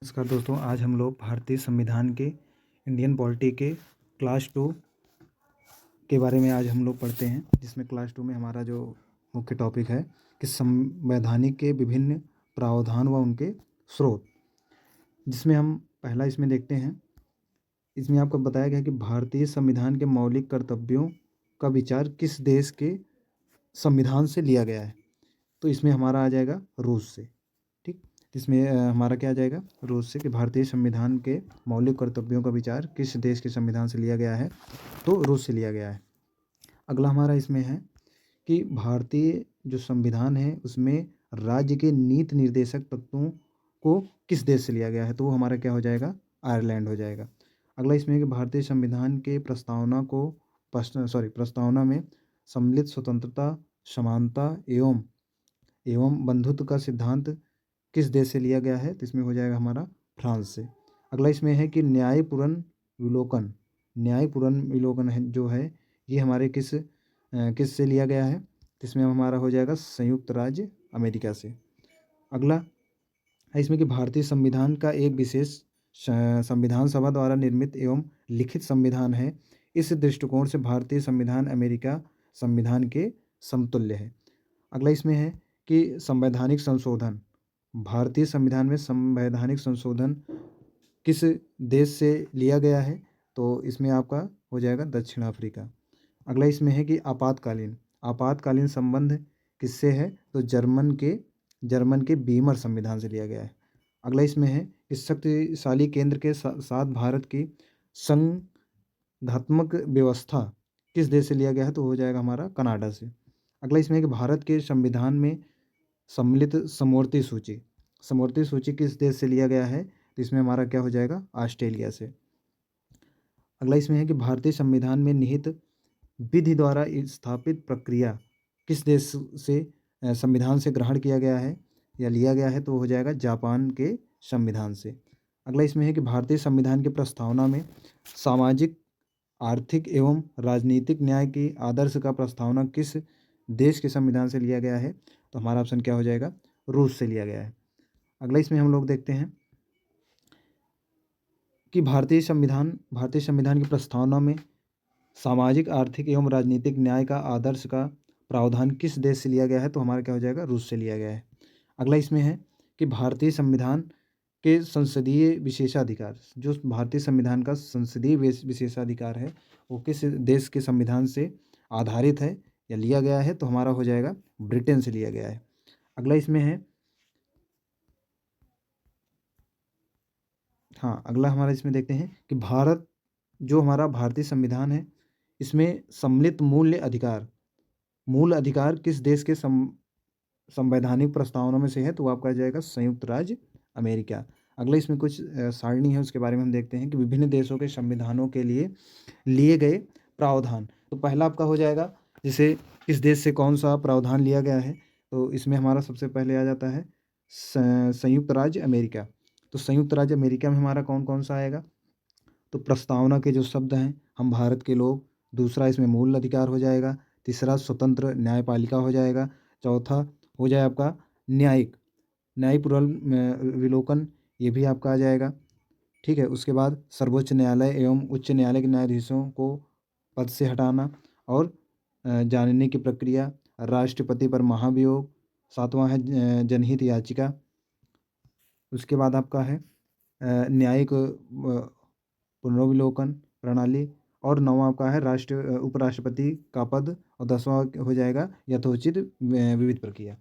नमस्कार दोस्तों, आज हम लोग भारतीय संविधान के इंडियन पॉलिटी के क्लास 2 के बारे में आज हम लोग पढ़ते हैं, जिसमें क्लास 2 में हमारा जो मुख्य टॉपिक है कि संवैधानिक के विभिन्न प्रावधान व उनके स्रोत, जिसमें हम पहला इसमें देखते हैं। इसमें आपको बताया गया है कि भारतीय संविधान के मौलिक कर्तव्यों का विचार किस देश के संविधान से लिया गया है। तो इसमें हमारा आ जाएगा रूस से। ठीक, इसमें हमारा क्या आ जाएगा रूस से कि भारतीय संविधान के मौलिक कर्तव्यों का विचार किस देश के संविधान से लिया गया है, तो रूस से लिया गया है। अगला हमारा इसमें है कि भारतीय जो संविधान है उसमें राज्य के नीति निर्देशक तत्वों को किस देश से लिया गया है, तो वो हमारा क्या हो जाएगा, आयरलैंड हो जाएगा। अगला इसमें है कि भारतीय संविधान के प्रस्तावना में सम्मिलित स्वतंत्रता, समानता एवं बंधुत्व का सिद्धांत किस देश से लिया गया है, तो इसमें हो जाएगा हमारा फ्रांस से। अगला इसमें है कि न्यायपूर्ण विलोकन है जो है ये हमारे किस से लिया गया है, तो इसमें हमारा हो जाएगा संयुक्त राज्य अमेरिका से। अगला है इसमें कि भारतीय संविधान का एक विशेष संविधान सभा द्वारा निर्मित एवं लिखित संविधान है। इस दृष्टिकोण से भारतीय संविधान अमेरिका संविधान के समतुल्य है। अगला इसमें है कि संवैधानिक संशोधन, भारतीय संविधान में संवैधानिक संशोधन किस देश से लिया गया है, तो इसमें आपका हो जाएगा दक्षिण अफ्रीका। अगला इसमें है कि आपातकालीन संबंध किससे है, तो जर्मन के बीमर संविधान से लिया गया है। अगला इसमें है कि शक्तिशाली केंद्र के साथ भारत की संघात्मक व्यवस्था किस देश से लिया गया है, तो हो जाएगा हमारा कनाडा से। अगला इसमें है कि भारत के संविधान में सम्मिलित समवर्ती सूची किस देश से लिया गया है, तो इसमें हमारा क्या हो जाएगा, ऑस्ट्रेलिया से। अगला इसमें है कि भारतीय संविधान में निहित विधि द्वारा स्थापित प्रक्रिया किस देश से संविधान से ग्रहण किया गया है या लिया गया है, तो हो जाएगा जापान के संविधान से। अगला इसमें है कि भारतीय संविधान की प्रस्तावना में सामाजिक, आर्थिक एवं राजनीतिक न्याय की आदर्श का प्रस्तावना किस देश के संविधान से लिया गया है, तो हमारा ऑप्शन क्या हो जाएगा, रूस से लिया गया है। अगला इसमें हम लोग देखते हैं कि भारतीय संविधान की प्रस्तावना में सामाजिक, आर्थिक एवं राजनीतिक न्याय का आदर्श का प्रावधान किस देश से लिया गया है, तो हमारा क्या हो जाएगा, रूस से लिया गया है। अगला इसमें है कि भारतीय संविधान के संसदीय विशेषाधिकार, जो भारतीय संविधान का संसदीय विशेषाधिकार है वो किस देश के संविधान से आधारित है या लिया गया है, तो हमारा हो जाएगा ब्रिटेन से लिया गया है। अगला इसमें है अगला हमारा इसमें देखते हैं कि हमारा भारतीय संविधान है इसमें सम्मिलित मूल अधिकार किस देश के संवैधानिक प्रस्तावना में से है, तो वो आपका जाएगा संयुक्त राज्य अमेरिका। अगला इसमें कुछ सारणी है उसके बारे में हम देखते हैं कि विभिन्न देशों के संविधानों के लिए लिए गए प्रावधान। तो पहला आपका हो जाएगा जैसे किस देश से कौन सा प्रावधान लिया गया है, तो इसमें हमारा सबसे पहले आ जाता है संयुक्त राज्य अमेरिका। तो संयुक्त राज्य अमेरिका में हमारा कौन कौन सा आएगा, तो प्रस्तावना के जो शब्द हैं हम भारत के लोग, दूसरा इसमें मूल अधिकार हो जाएगा, तीसरा स्वतंत्र न्यायपालिका हो जाएगा, चौथा हो जाए आपका न्यायपूर्ण विलोकन, ये भी आपका आ जाएगा। ठीक है, उसके बाद सर्वोच्च न्यायालय एवं उच्च न्यायालय के न्यायाधीशों को पद से हटाना और जानने की प्रक्रिया, राष्ट्रपति पर महाभियोग, सातवां है जनहित याचिका। उसके बाद आपका है न्यायिक पुनर्विलोकन प्रणाली, और नौवां आपका है उपराष्ट्रपति का पद, और 10वां हो जाएगा यथोचित विविध प्रक्रिया।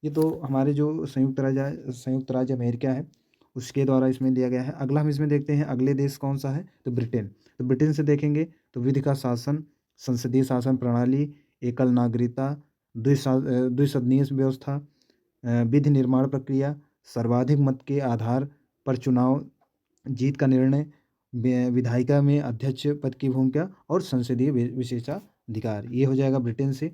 ये तो हमारे जो संयुक्त राज्य अमेरिका है उसके द्वारा इसमें दिया गया है। अगला हम इसमें देखते हैं अगले देश कौन सा है, तो ब्रिटेन। तो ब्रिटेन से देखेंगे तो विधि का शासन, संसदीय शासन प्रणाली, एकल नागरिकता, द्विसदनीय व्यवस्था, विधि निर्माण प्रक्रिया, सर्वाधिक मत के आधार पर चुनाव जीत का निर्णय, विधायिका में अध्यक्ष पद की भूमिका, और संसदीय विशेषाधिकार, ये हो जाएगा ब्रिटेन से।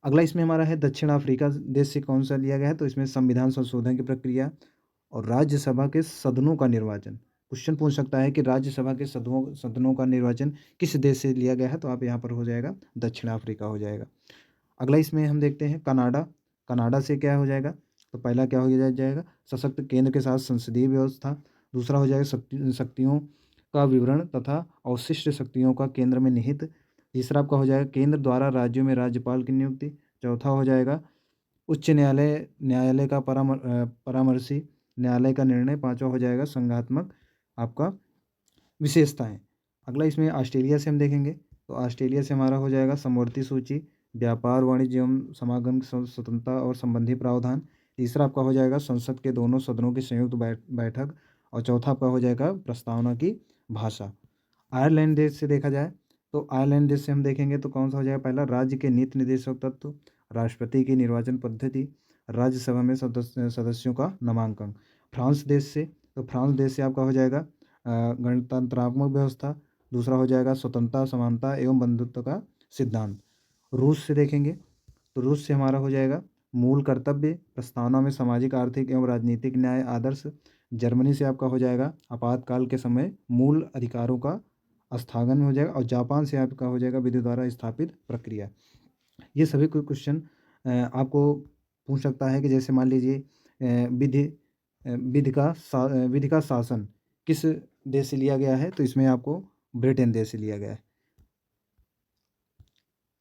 अगला इसमें हमारा है दक्षिण अफ्रीका देश से कौन सा लिया गया है, तो इसमें संविधान संशोधन की प्रक्रिया और राज्यसभा के सदनों का निर्वाचन। क्वेश्चन पूछ सकता है कि राज्यसभा के सदनों का निर्वाचन किस देश से लिया गया है, तो आप यहाँ पर हो जाएगा दक्षिण अफ्रीका हो जाएगा। अगला इसमें हम देखते हैं कनाडा से क्या हो जाएगा, तो पहला क्या हो जाएगा, सशक्त केंद्र के साथ संसदीय व्यवस्था। दूसरा हो जाएगा शक्तियों का विवरण तथा अवशिष्ट शक्तियों का केंद्र में निहित। तीसरा आपका हो जाएगा केंद्र द्वारा राज्यों में राज्यपाल की नियुक्ति। चौथा हो जाएगा उच्च न्यायालय का परामर्शी न्यायालय का निर्णय। पांचवा हो जाएगा संघात्मक आपका विशेषताएं। अगला इसमें ऑस्ट्रेलिया से हम देखेंगे, तो ऑस्ट्रेलिया से हमारा हो जाएगा समवर्ती सूची, व्यापार वाणिज्य एवं समागम की स्वतंत्रता और संबंधी प्रावधान। तीसरा आपका हो जाएगा संसद के दोनों सदनों की संयुक्त बैठक। और चौथा आपका हो जाएगा प्रस्तावना की भाषा। आयरलैंड देश से देखा जाए, तो आयरलैंड देश से हम देखेंगे तो कौन सा हो जाएगा, पहला राज्य के नीति निर्देशक तत्व, राष्ट्रपति की निर्वाचन पद्धति, राज्यसभा में सदस्यों का नामांकन। फ्रांस देश से, तो फ्रांस देश से आपका हो जाएगा गणतंत्रात्मक व्यवस्था। दूसरा हो जाएगा स्वतंत्रता, समानता एवं बंधुत्व का सिद्धांत। रूस से देखेंगे, तो रूस से हमारा हो जाएगा मूल कर्तव्य, प्रस्तावना में सामाजिक आर्थिक एवं राजनीतिक न्याय आदर्श। जर्मनी से आपका हो जाएगा आपातकाल के समय मूल अधिकारों का स्थगन हो जाएगा। और जापान से आपका हो जाएगा विधि द्वारा स्थापित प्रक्रिया। ये सभी कोई क्वेश्चन आपको पूछ सकता है कि जैसे मान लीजिए विधि का शासन किस देश से लिया गया है, तो इसमें आपको ब्रिटेन देश से लिया गया है।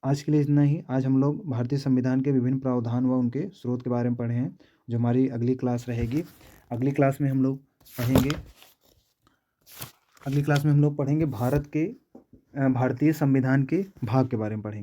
आज के लिए इतना ही। आज हम लोग भारतीय संविधान के विभिन्न प्रावधान व उनके स्रोत के बारे में पढ़े हैं। जो हमारी अगली क्लास रहेगी, अगली क्लास में हम लोग पढ़ेंगे भारतीय संविधान के भाग के बारे में पढ़ेंगे।